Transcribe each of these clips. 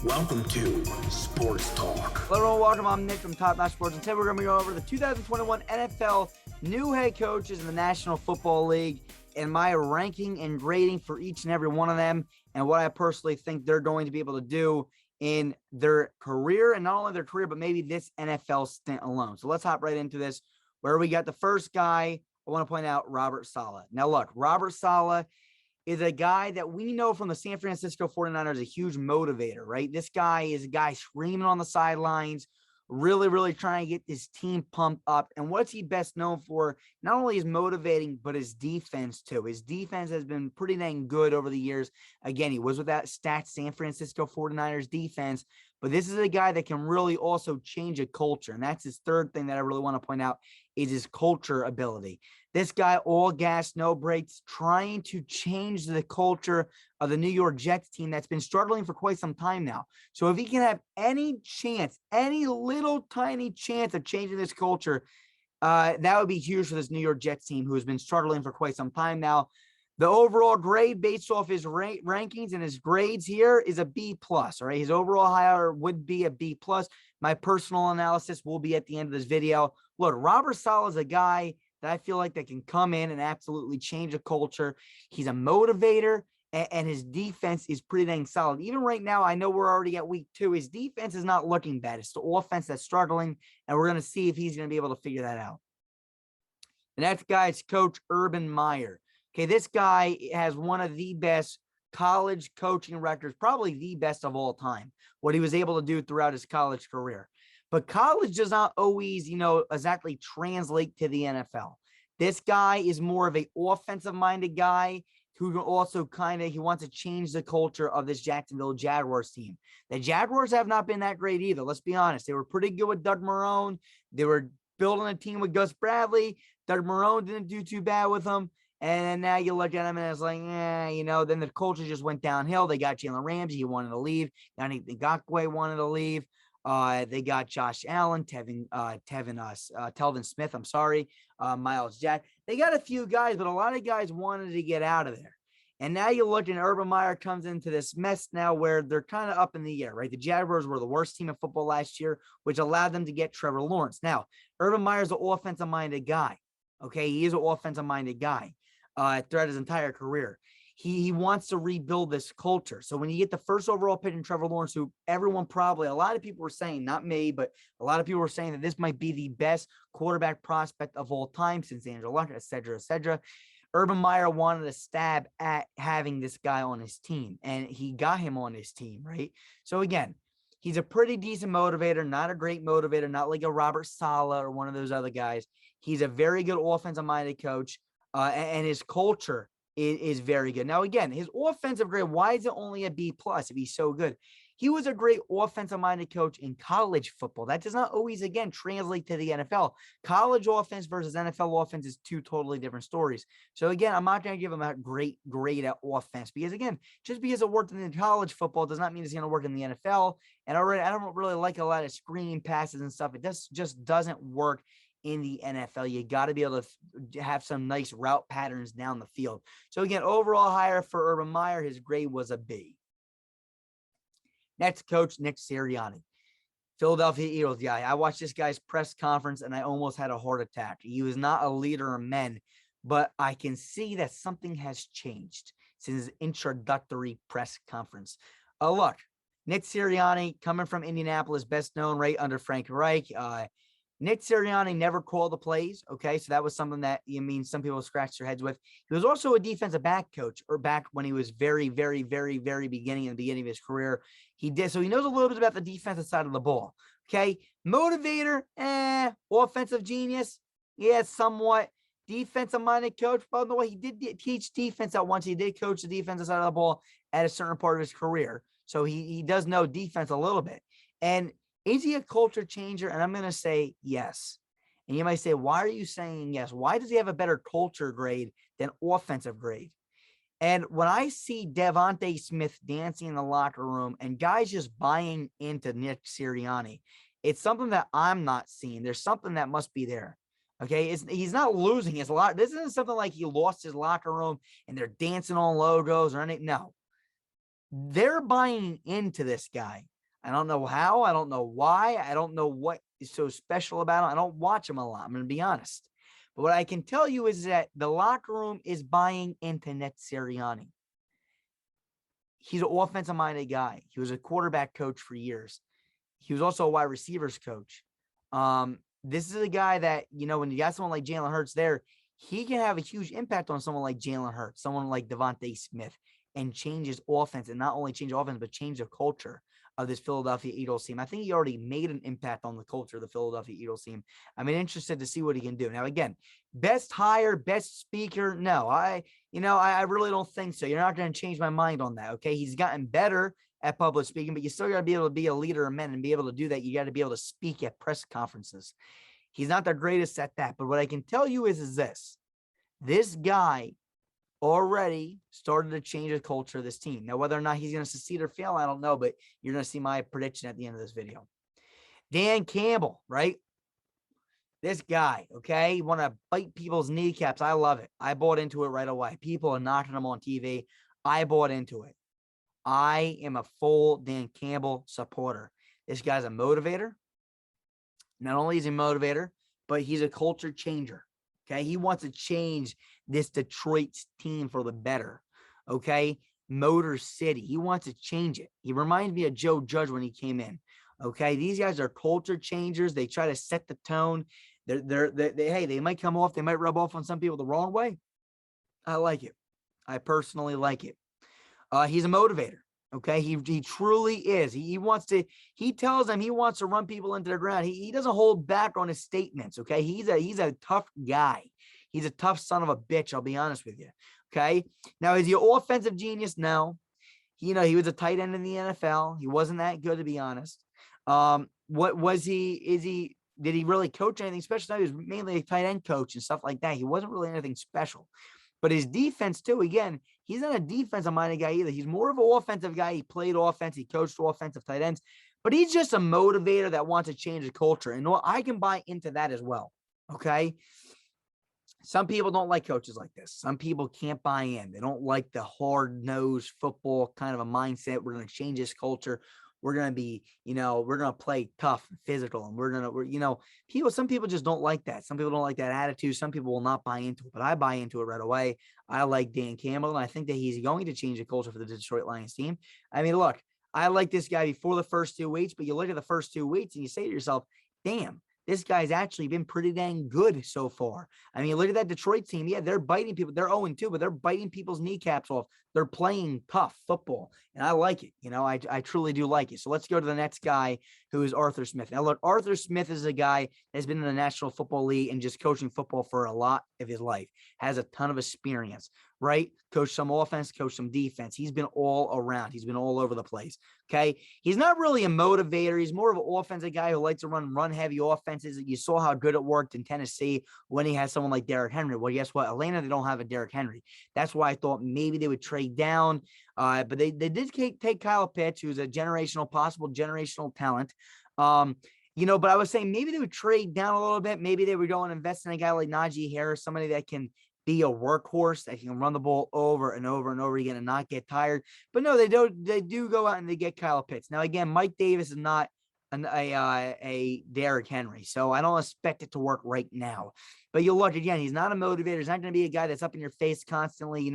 Welcome to Sports Talk. Hello everyone, welcome. I'm Nick from Top Notch Sports, and today we're going to be going over the 2021 NFL new head coaches in the National Football League and my ranking and grading for each and every one of them and what I personally think they're going to be able to do in their career, and not only their career, but maybe this NFL stint alone. So let's hop right into this, where we got the first guy. I want to point out Robert Saleh. Now look, Robert Saleh is a guy that we know from the San Francisco 49ers, a huge motivator, right? This guy is a guy screaming on the sidelines, really trying to get his team pumped up. And what's he best known for? Not only his motivating, but his defense too. His defense has been pretty dang good over the years. Again, he was with that stacked San Francisco 49ers defense, but this is a guy that can really also change a culture. And that's his third thing that I really want to point out is his culture ability. This guy, all gas, no brakes, trying to change the culture of the New York Jets team that's been struggling for quite some time now. So if he can have any chance, any little tiny chance of changing this culture, that would be huge for this New York Jets team who has been struggling for quite some time now. The overall grade based off his rankings and his grades here is a B+. All right, his overall higher would be a B+. My personal analysis will be at the end of this video. Look, Robert Saleh is a guy that I feel like that can come in and absolutely change a culture. He's a motivator, and his defense is pretty dang solid. Even right now, I know we're already at week 2. His defense is not looking bad. It's the offense that's struggling, and we're going to see if he's going to be able to figure that out. The next guy is Coach Urban Meyer. Okay, this guy has one of the best college coaching records, probably the best of all time, what he was able to do throughout his college career. But college does not always, exactly translate to the NFL. This guy is more of an offensive-minded guy who also he wants to change the culture of this Jacksonville Jaguars team. The Jaguars have not been that great either. Let's be honest. They were pretty good with Doug Marrone. They were building a team with Gus Bradley. Doug Marrone didn't do too bad with them. And now you look at him and it's like, then the culture just went downhill. They got Jalen Ramsey. He wanted to leave. Yannick Ngakoue wanted to leave. They got Josh Allen, Telvin Smith, Miles Jack. They got a few guys, but a lot of guys wanted to get out of there. And now you look and Urban Meyer comes into this mess now where they're kind of up in the air, right? The Jaguars were the worst team in football last year, which allowed them to get Trevor Lawrence. Now, Urban Meyer's an offensive-minded guy. Okay, he is an offensive-minded guy throughout his entire career. He wants to rebuild this culture. So when you get the first overall pick in Trevor Lawrence, who everyone probably, a lot of people were saying, not me, but a lot of people were saying that this might be the best quarterback prospect of all time since Andrew Luck, et cetera. Urban Meyer wanted to stab at having this guy on his team, and he got him on his team, right? So again, he's a pretty decent motivator, not a great motivator, not like a Robert Saleh or one of those other guys. He's a very good offensive-minded coach, and his culture is very good. Now, again, his offensive grade, why is it only a B+ if he's so good? He was a great offensive-minded coach in college football. That does not always, again, translate to the NFL. College offense versus NFL offense is two totally different stories. So, again, I'm not going to give him a great grade at offense because, again, just because it worked in college football does not mean it's going to work in the NFL. And already, I don't really like a lot of screen passes and stuff. It just doesn't work in the NFL. You got to be able to have some nice route patterns down the field. So again, overall higher for Urban Meyer, his grade was a B. Next coach, Nick Sirianni, Philadelphia Eagles guy. I watched this guy's press conference and I almost had a heart attack. He was not a leader of men, but I can see that something has changed since his introductory press conference. Look, Nick Sirianni coming from Indianapolis, best known right under Frank Reich. Nick Sirianni never called the plays, okay? So that was something that, some people scratched their heads with. He was also a defensive back coach, or back when he was very beginning, in the beginning of his career. He did, so he knows a little bit about the defensive side of the ball, okay? Motivator, offensive genius, yeah, somewhat. Defensive-minded coach, by the way, he did teach defense at once. He did coach the defensive side of the ball at a certain part of his career. So he does know defense a little bit. And is he a culture changer? And I'm going to say yes. And you might say, why are you saying yes? Why does he have a better culture grade than offensive grade? And when I see Devontae Smith dancing in the locker room and guys just buying into Nick Sirianni, it's something that I'm not seeing. There's something that must be there. Okay, he's not losing his locker. This isn't something like he lost his locker room and they're dancing on logos or anything. No, they're buying into this guy. I don't know how. I don't know why. I don't know what is so special about him. I don't watch him a lot. I'm going to be honest. But what I can tell you is that the locker room is buying into Sirianni. He's an offensive-minded guy. He was a quarterback coach for years. He was also a wide receivers coach. This is a guy that, when you got someone like Jalen Hurts there, he can have a huge impact on someone like Jalen Hurts, someone like Devontae Smith, and change his offense, and not only change offense, but change the culture of this Philadelphia Eagles team. I think he already made an impact on the culture of the Philadelphia Eagles team. I'm interested to see what he can do. Now, again, best hire, best speaker. No, I really don't think so. You're not going to change my mind on that. Okay. He's gotten better at public speaking, but you still got to be able to be a leader of men and be able to do that. You got to be able to speak at press conferences. He's not the greatest at that, but what I can tell you is this guy already started to change the culture of this team. Now, whether or not he's going to succeed or fail, I don't know, but you're going to see my prediction at the end of this video. Dan Campbell, right? This guy, okay? You want to bite people's kneecaps. I love it. I bought into it right away. People are knocking him on TV. I bought into it. I am a full Dan Campbell supporter. This guy's a motivator. Not only is he a motivator, but he's a culture changer. Okay. He wants to change this Detroit team for the better. Okay. Motor City. He wants to change it. He reminds me of Joe Judge when he came in. Okay. These guys are culture changers. They try to set the tone. They might come off. They might rub off on some people the wrong way. I like it. I personally like it. He's a motivator. Okay. He truly is. He tells them he wants to run people into the ground. He doesn't hold back on his statements. Okay. He's a tough guy. He's a tough son of a bitch. I'll be honest with you. Okay. Now, is he an offensive genius? No. He was a tight end in the NFL. He wasn't that good, to be honest. What was he? Did he really coach anything special? No, he was mainly a tight end coach and stuff like that. He wasn't really anything special. But his defense, too, again, he's not a defensive-minded guy either. He's more of an offensive guy. He played offense. He coached offensive tight ends. But he's just a motivator that wants to change the culture. And I can buy into that as well, okay? Some people don't like coaches like this. Some people can't buy in. They don't like the hard-nosed football kind of a mindset. We're going to change this culture. We're going to be, we're going to play tough and physical. And some people just don't like that. Some people don't like that attitude. Some people will not buy into it, but I buy into it right away. I like Dan Campbell, and I think that he's going to change the culture for the Detroit Lions team. I mean, look, I like this guy before the first 2 weeks, but you look at the first 2 weeks and you say to yourself, damn, this guy's actually been pretty dang good so far. I mean, look at that Detroit team. Yeah, they're biting people. They're 0-2, but they're biting people's kneecaps off. They're playing tough football, and I like it. I truly do like it. So let's go to the next guy, who is Arthur Smith. Now, look, Arthur Smith is a guy that's been in the National Football League and just coaching football for a lot of his life. Has a ton of experience, right? Coach some offense, coach some defense. He's been all around. He's been all over the place, okay? He's not really a motivator. He's more of an offensive guy who likes to run-heavy offenses. You saw how good it worked in Tennessee when he had someone like Derrick Henry. Well, guess what? Atlanta, they don't have a Derrick Henry. That's why I thought maybe they would trade down. But they did take Kyle Pitts, who's a possible generational talent. But I was saying maybe they would trade down a little bit. Maybe they would go and invest in a guy like Najee Harris, somebody that can be a workhorse, that can run the ball over and over and over again and not get tired. But no, they do go out and they get Kyle Pitts. Now, again, Mike Davis is not a Derrick Henry, so I don't expect it to work right now. But you look, again, he's not a motivator. He's not going to be a guy that's up in your face constantly,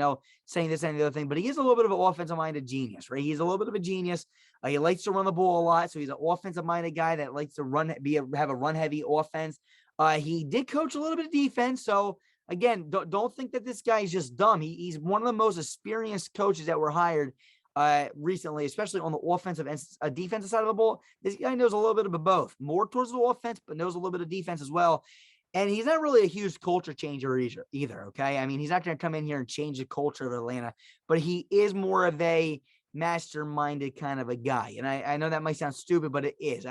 saying this and the other thing. But he is a little bit of an offensive-minded genius, right? He's a little bit of a genius. He likes to run the ball a lot, so he's an offensive-minded guy that likes to have a run-heavy offense. He did coach a little bit of defense, so again, don't think that this guy is just dumb. He's one of the most experienced coaches that were hired recently, especially on the offensive and defensive side of the ball. This guy knows a little bit of both, more towards the offense, but knows a little bit of defense as well. And he's not really a huge culture changer either. Okay. I mean, he's not going to come in here and change the culture of Atlanta, but he is more of a masterminded kind of a guy. And I know that might sound stupid, but it is.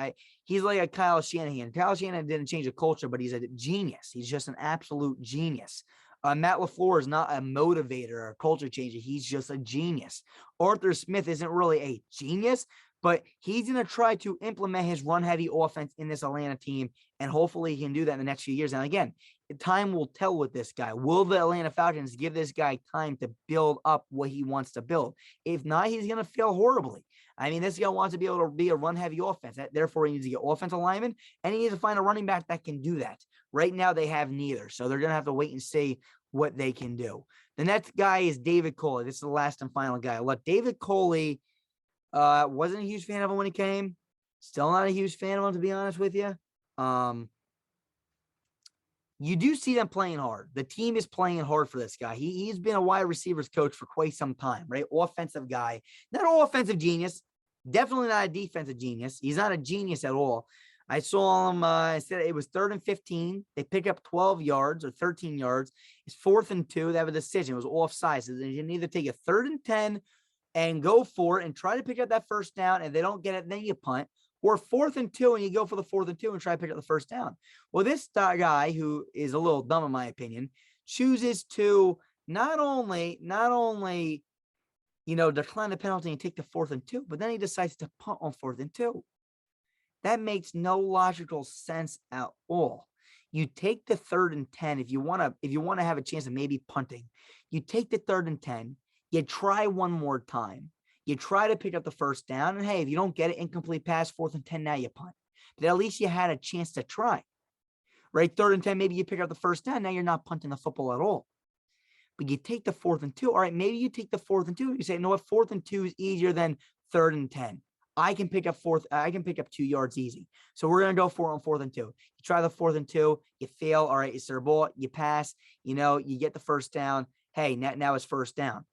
He's like a Kyle Shanahan. Kyle Shanahan didn't change the culture, but he's a genius. He's just an absolute genius. Matt LaFleur is not a motivator or a culture changer. He's just a genius. Arthur Smith isn't really a genius, but he's going to try to implement his run-heavy offense in this Atlanta team, and hopefully he can do that in the next few years. And again, time will tell with this guy. Will the Atlanta Falcons give this guy time to build up what he wants to build? If not, he's going to fail horribly. I mean, this guy wants to be able to be a run-heavy offense. Therefore, he needs to get offensive linemen, and he needs to find a running back that can do that. Right now, they have neither, so they're going to have to wait and see what they can do. The next guy is David Coley. This is the last and final guy. Look, David Coley wasn't a huge fan of him when he came. Still not a huge fan of him, to be honest with you. You do see them playing hard. The team is playing hard for this guy. He's been a wide receivers coach for quite some time, right? Offensive guy. Not an offensive genius. Definitely not a defensive genius. He's not a genius at all. I saw him, I said it was 3rd and 15. They pick up 12 yards or 13 yards. It's 4th and 2. They have a decision. It was offside. So they can either take a 3rd and 10 and go for it and try to pick up that first down. And they don't get it, then you punt. Or 4th and 2, and you go for the 4th and 2 and try to pick up the first down. Well, this guy, who is a little dumb in my opinion, chooses to not only, decline the penalty and take the 4th and 2, but then he decides to punt on 4th and 2. That makes no logical sense at all. You take the 3rd and 10 if you want to have a chance of maybe punting. You take the 3rd and 10. You try one more time. You try to pick up the first down, and hey, if you don't get it, incomplete pass, 4th and 10, now you punt. But at least you had a chance to try, right? 3rd and 10, maybe you pick up the first down. Now you're not punting the football at all. But you take the 4th and 2. All right, maybe you take the 4th and 2. You say, you know what, 4th and 2 is easier than 3rd and 10. I can pick up 2 yards easy. So we're going to go for it on 4th and 2. You try the 4th and 2, you fail. All right, it's their ball. You pass, you get the first down. Hey, now it's first down.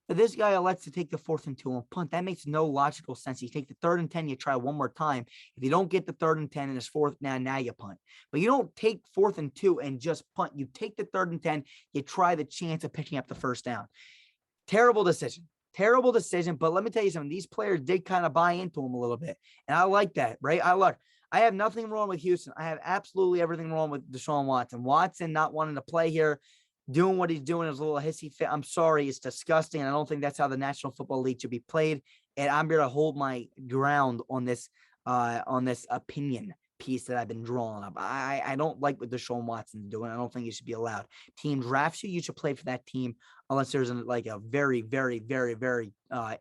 But this guy elects to take the 4th and 2 and punt. That makes no logical sense. You take the 3rd and 10, you try one more time. If you don't get the 3rd and 10 and it's 4th, now you punt. But you don't take 4th and 2 and just punt. You take the 3rd and 10, you try the chance of picking up the first down. Terrible decision. But let me tell you something. These players did kind of buy into him a little bit. And I like that, right? I have nothing wrong with Houston. I have absolutely everything wrong with Deshaun Watson. Watson not wanting to play here, doing what he's doing is a little hissy fit. I'm sorry. It's disgusting. I don't think that's how the National Football League should be played. And I'm going to hold my ground on this opinion piece that I've been drawing up. I don't like what Deshaun Watson's doing. I don't think he should be allowed. Team drafts you should play for that team unless there's a very, very, very, very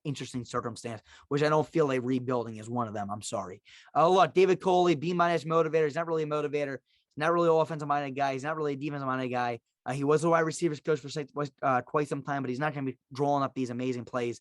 interesting circumstance, which I don't feel a rebuilding is one of them. I'm sorry. Look, David Coley, B- motivator. He's not really a motivator. He's not really an offensive-minded guy. He's not really a defensive-minded guy. He was a wide receivers coach for quite some time, but he's not going to be drawing up these amazing plays.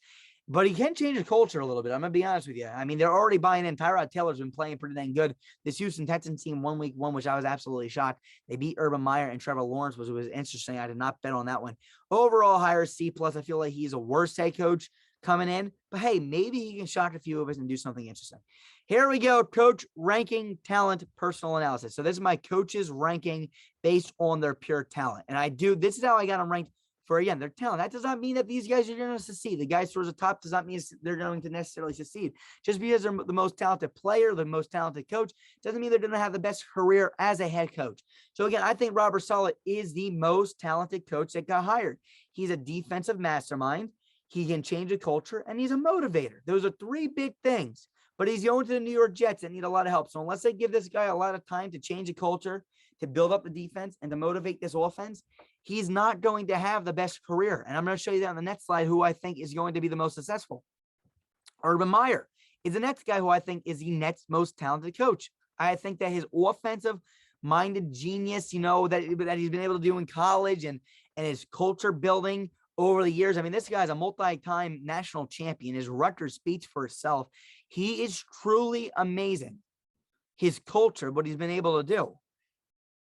But he can change the culture a little bit. I'm going to be honest with you. I mean, they're already buying in. Tyrod Taylor's been playing pretty dang good. This Houston Texans team won week 1, which I was absolutely shocked. They beat Urban Meyer and Trevor Lawrence, which was interesting. I did not bet on that one. Overall, higher C+. I feel like he's a worse head coach coming in. But, hey, maybe he can shock a few of us and do something interesting. Here we go, coach ranking talent personal analysis. So this is my coaches ranking based on their pure talent. And this is how I got them ranked for, again, their talent. That does not mean that these guys are going to succeed. The guys towards the top does not mean they're going to necessarily succeed. Just because they're the most talented player, the most talented coach, doesn't mean they're going to have the best career as a head coach. So again, I think Robert Saleh is the most talented coach that got hired. He's a defensive mastermind. He can change a culture, and he's a motivator. Those are 3 big things. But he's going to the New York Jets that need a lot of help. So unless they give this guy a lot of time to change a culture, to build up the defense, and to motivate this offense, he's not going to have the best career. And I'm going to show you that on the next slide, who I think is going to be the most successful. Urban Meyer is the next guy who I think is the next most talented coach. I think that his offensive-minded genius, that he's been able to do in college and his culture building over the years. I mean, this guy's a multi-time national champion. His record speaks for itself. He is truly amazing. His culture, what he's been able to do.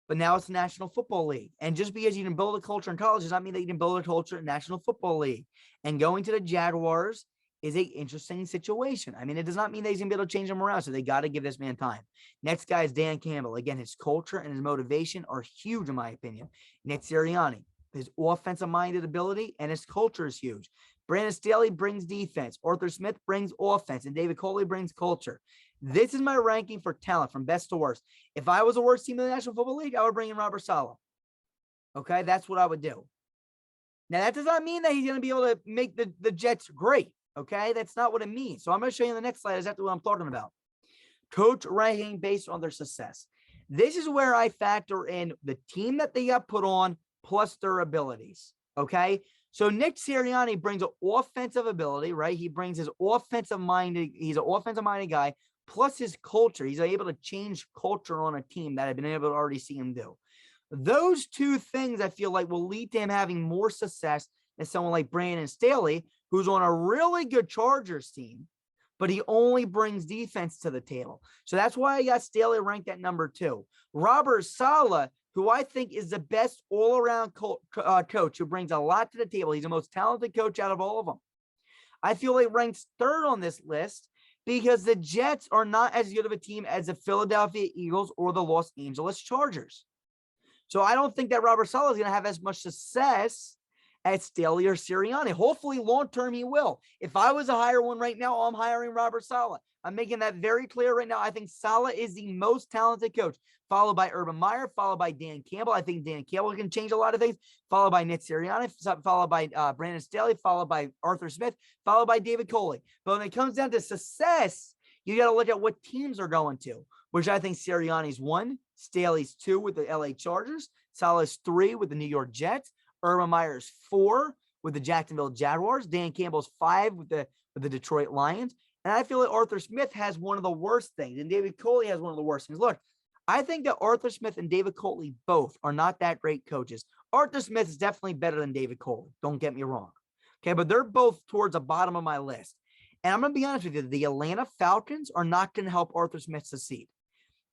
But now it's the National Football League. And just because you can build a culture in college does not mean that you can build a culture in National Football League. And going to the Jaguars is an interesting situation. I mean, it does not mean that he's going to be able to change them around. So they got to give this man time. Next guy is Dan Campbell. Again, his culture and his motivation are huge, in my opinion. Nick Sirianni. His offensive-minded ability and his culture is huge. Brandon Staley brings defense. Arthur Smith brings offense. And David Coley brings culture. This is my ranking for talent from best to worst. If I was the worst team in the National Football League, I would bring in Robert Saleh. Okay, that's what I would do. Now, that does not mean that he's going to be able to make the Jets great. Okay, that's not what it means. So I'm going to show you in the next slide exactly what I'm talking about. Coach ranking based on their success. This is where I factor in the team that they got put on plus their abilities. Okay. So Nick Sirianni brings an offensive ability, right? He brings his offensive minded, he's an offensive minded guy, plus his culture. He's able to change culture on a team that I've been able to already see him do. Those two things I feel like will lead to him having more success than someone like Brandon Staley, who's on a really good Chargers team, but he only brings defense to the table. So that's why I got Staley ranked at number 2. Robert Saleh, who I think is the best all-around coach, who brings a lot to the table. He's the most talented coach out of all of them. I feel like ranks 3rd on this list because the Jets are not as good of a team as the Philadelphia Eagles or the Los Angeles Chargers. So I don't think that Robert Saleh is going to have as much success as Staley or Sirianni. Hopefully, long-term, he will. If I was to hire one right now, I'm hiring Robert Saleh. I'm making that very clear right now. I think Saleh is the most talented coach, followed by Urban Meyer, followed by Dan Campbell. I think Dan Campbell can change a lot of things, followed by Nick Sirianni, followed by Brandon Staley, followed by Arthur Smith, followed by David Coley. But when it comes down to success, you got to look at what teams are going to, which I think Sirianni's 1, Staley's 2 with the LA Chargers, Saleh's 3 with the New York Jets, Urban Meyer's 4 with the Jacksonville Jaguars, Dan Campbell's 5 with the Detroit Lions. And I feel like Arthur Smith has one of the worst things, and David Coley has one of the worst things. Look, I think that Arthur Smith and David Coley both are not that great coaches. Arthur Smith is definitely better than David Coley. Don't get me wrong. Okay, but they're both towards the bottom of my list. And I'm going to be honest with you, the Atlanta Falcons are not going to help Arthur Smith succeed.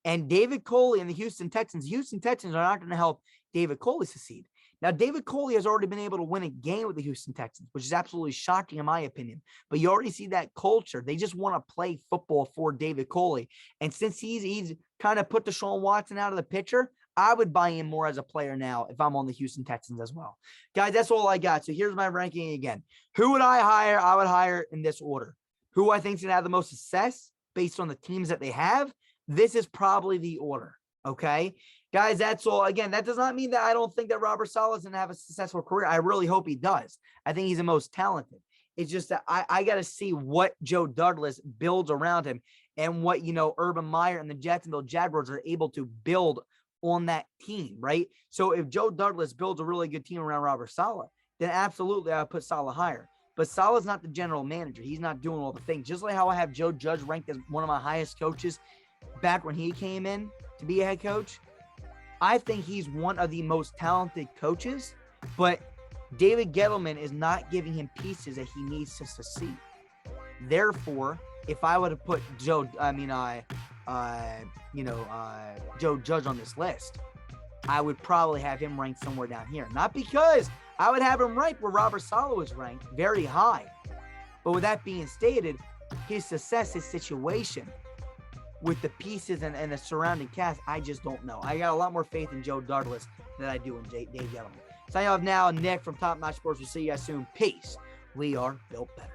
And David Coley and the Houston Texans are not going to help David Coley succeed. Now, David Coley has already been able to win a game with the Houston Texans, which is absolutely shocking in my opinion. But you already see that culture. They just want to play football for David Coley. And since he's kind of put Deshaun Watson out of the picture, I would buy him more as a player now if I'm on the Houston Texans as well. Guys, that's all I got. So here's my ranking again. Who would I hire? I would hire in this order. Who I think is going to have the most success based on the teams that they have. This is probably the order. Okay, guys, that's all. Again, that does not mean that I don't think that Robert Saleh is going to have a successful career. I really hope he does. I think he's the most talented. It's just that I got to see what Joe Douglas builds around him and what, Urban Meyer and the Jacksonville Jaguars are able to build on that team, right? So if Joe Douglas builds a really good team around Robert Saleh, then absolutely I would put Saleh higher. But Saleh's not the general manager. He's not doing all the things. Just like how I have Joe Judge ranked as one of my highest coaches back when he came in to be a head coach, I think he's one of the most talented coaches, but David Gettleman is not giving him pieces that he needs to succeed. Therefore, if I were to put Joe Judge on this list, I would probably have him ranked somewhere down here. Not because I would have him ranked where Robert Saleh was ranked, very high. But with that being stated, his success, his situation, with the pieces and the surrounding cast, I just don't know. I got a lot more faith in Joe Douglas than I do in Dave Gettleman. Signing off now, Nick from Top Notch Sports. We'll see you guys soon. Peace. We are built better.